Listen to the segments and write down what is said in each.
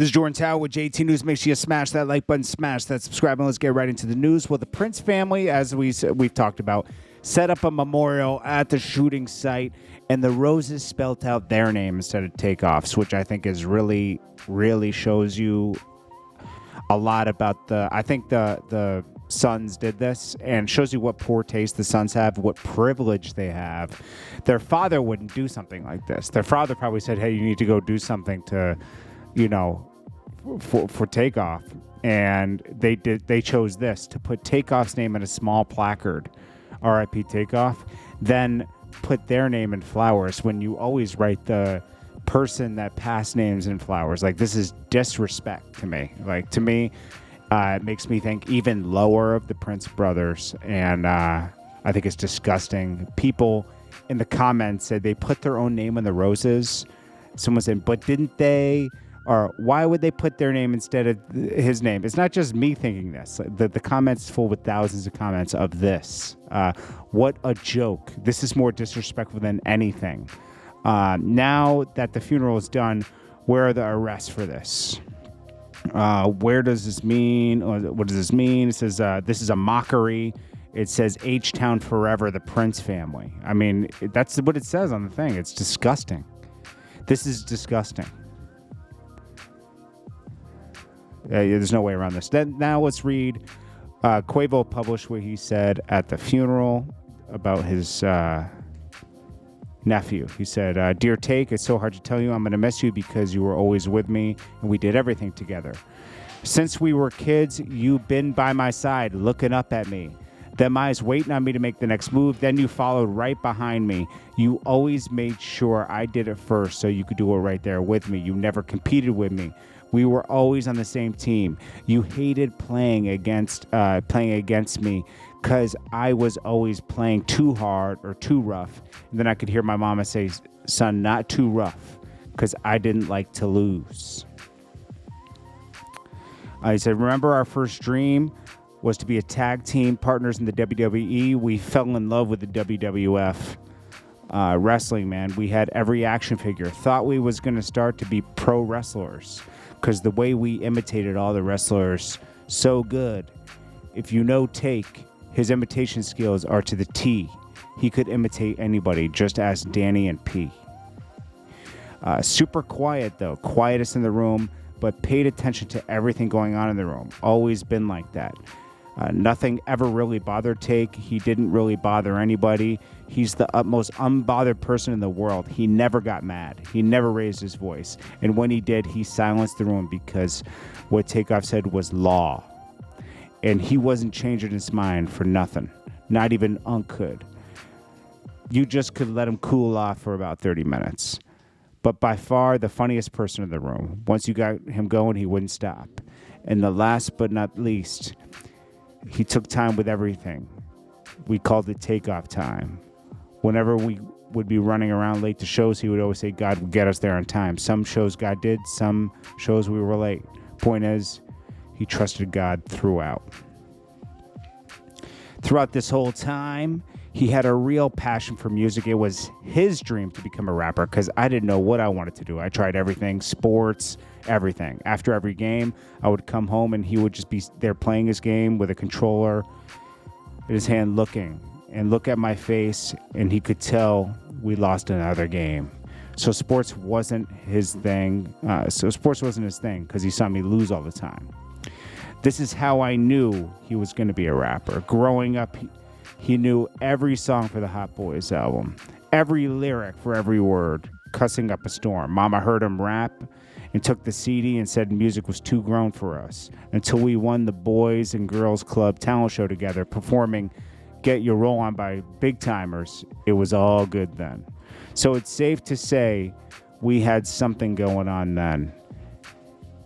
This is Jordan Tower with JT News. Make sure you smash that like button, smash that subscribe, and let's get right into the news. Well, the Prince family, as we've talked about, set up a memorial at the shooting site, and the roses spelt out their name instead of Takeoff's, which I think is really, really shows you a lot about I think the sons did this and shows you what poor taste the sons have, what privilege they have. Their father wouldn't do something like this. Their father probably said, hey, you need to go do something to, for Takeoff. And they chose this, to put Takeoff's name in a small placard, RIP Takeoff, then put their name in flowers when you always write the person that passed names in flowers. Like, this is disrespect to me. Like, to me, it makes me think even lower of the Prince brothers, and I think it's disgusting. People in the comments said they put their own name on the roses. Someone said, but didn't they? Or why would they put their name instead of his name? It's not just me thinking this. The comments full with thousands of comments of this. What a joke. This is more disrespectful than anything. Now that the funeral is done, where are the arrests for this? Where does this mean? What does this mean? It says this is a mockery. It says H-Town forever, the Prince family. I mean, that's what it says on the thing. It's disgusting. This is disgusting. There's no way around this. Now let's read. Quavo published what he said at the funeral about his nephew. He said, Dear Take, it's so hard to tell you I'm going to miss you because you were always with me and we did everything together. Since we were kids, you've been by my side looking up at me. Them eyes waiting on me to make the next move. Then you followed right behind me. You always made sure I did it first so you could do it right there with me. You never competed with me. We were always on the same team. You hated playing against me because I was always playing too hard or too rough. And then I could hear my mama say, son, not too rough, because I didn't like to lose. He said, remember our first dream was to be a tag team partners in the WWE. We fell in love with the WWF. Wrestling, man. We had every action figure. Thought we was going to start to be pro wrestlers because the way we imitated all the wrestlers so good. If you know Take, his imitation skills are to the T. He could imitate anybody, just ask Danny and P. Super quiet, though. Quietest in the room, but paid attention to everything going on in the room. Always been like that. Nothing ever really bothered Take. He didn't really bother anybody. He's the most unbothered person in the world. He never got mad. He never raised his voice. And when he did, he silenced the room because what Takeoff said was law. And he wasn't changing his mind for nothing. Not even Unc could. You just could let him cool off for about 30 minutes. But by far the funniest person in the room. Once you got him going, he wouldn't stop. And the last but not least, he took time with everything. We called it Takeoff time. Whenever we would be running around late to shows, he would always say God would get us there on time. Some shows God did, some shows we were late. Point is, he trusted God throughout. Throughout this whole time, he had a real passion for music. It was his dream to become a rapper because I didn't know what I wanted to do. I tried everything, sports, everything. After every game, I would come home and he would just be there playing his game with a controller in his hand, looking and look at my face, and he could tell we lost another game. So sports wasn't his thing. Because he saw me lose all the time. This is how I knew he was going to be a rapper. Growing up, he knew every song for the Hot Boys album, every lyric for every word, cussing up a storm. Mama heard him rap and took the CD and said music was too grown for us until we won the Boys and Girls Club talent show together, performing Get Your Roll On by big timers. It was all good then. So it's safe to say we had something going on then.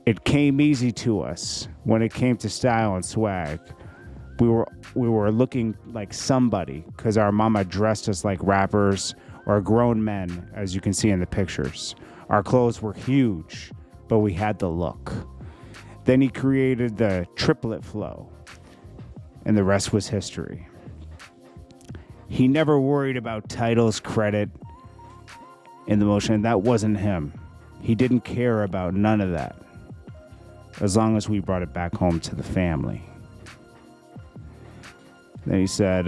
It came easy to us when it came to style and swag. We were looking like somebody because our mama dressed us like rappers or grown men, as you can see in the pictures. Our clothes were huge, but we had the look. Then he created the triplet flow, and the rest was history. He never worried about titles, credit, and the motion. That wasn't him. He didn't care about none of that. as long as we brought it back home to the family. Then he said,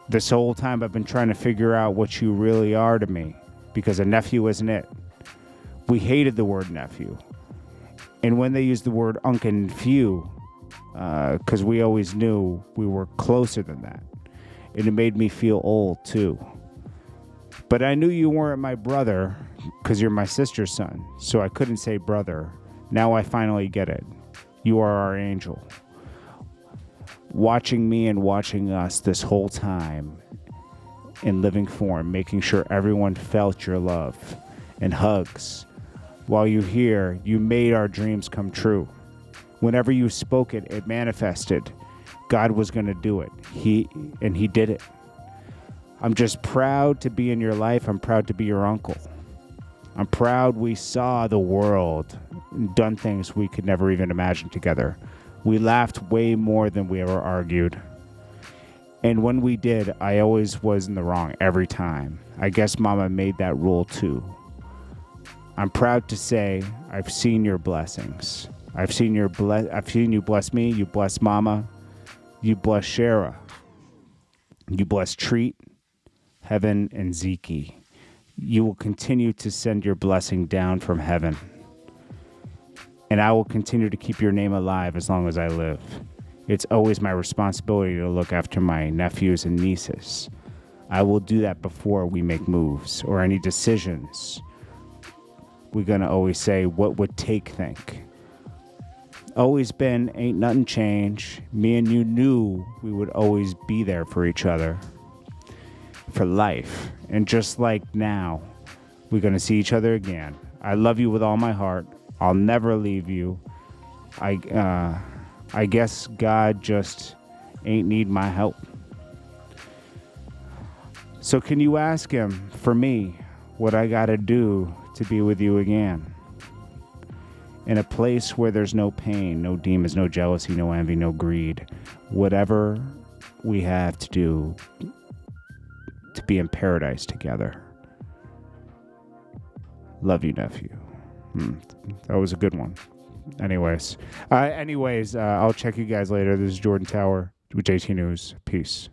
this whole time I've been trying to figure out what you really are to me, because a nephew isn't it. We hated the word nephew. And when they used the word unc and few, because we always knew we were closer than that. And it made me feel old, too. But I knew you weren't my brother, because you're my sister's son, so I couldn't say brother. Now I finally get it. You are our angel. Watching me and watching us this whole time in living form, making sure everyone felt your love and hugs. While you're here, you made our dreams come true. Whenever you spoke it, it manifested. God was going to do it. He did it. I'm just proud to be in your life. I'm proud to be your uncle. I'm proud we saw the world and done things we could never even imagine together. We laughed way more than we ever argued. And when we did, I always was in the wrong every time. I guess Mama made that rule too. I'm proud to say I've seen your blessings. I've seen you bless me, you bless Mama, you bless Shara, you bless Treat, Heaven, and Zeke. You will continue to send your blessing down from heaven. And I will continue to keep your name alive as long as I live. It's always my responsibility to look after my nephews and nieces. I will do that before we make moves or any decisions. We're going to always say, what would Take think? Always been, ain't nothing changed. Me and you knew we would always be there for each other. For life. And just like now, we're going to see each other again. I love you with all my heart. I'll never leave you. I guess God just ain't need my help. So can you ask him for me what I got to do to be with you again? In a place where there's no pain, no demons, no jealousy, no envy, no greed. Whatever we have to do to be in paradise together. Love you, nephew. That was a good one. Anyways, I'll check you guys later. This is Jordan Tower with JT News. Peace.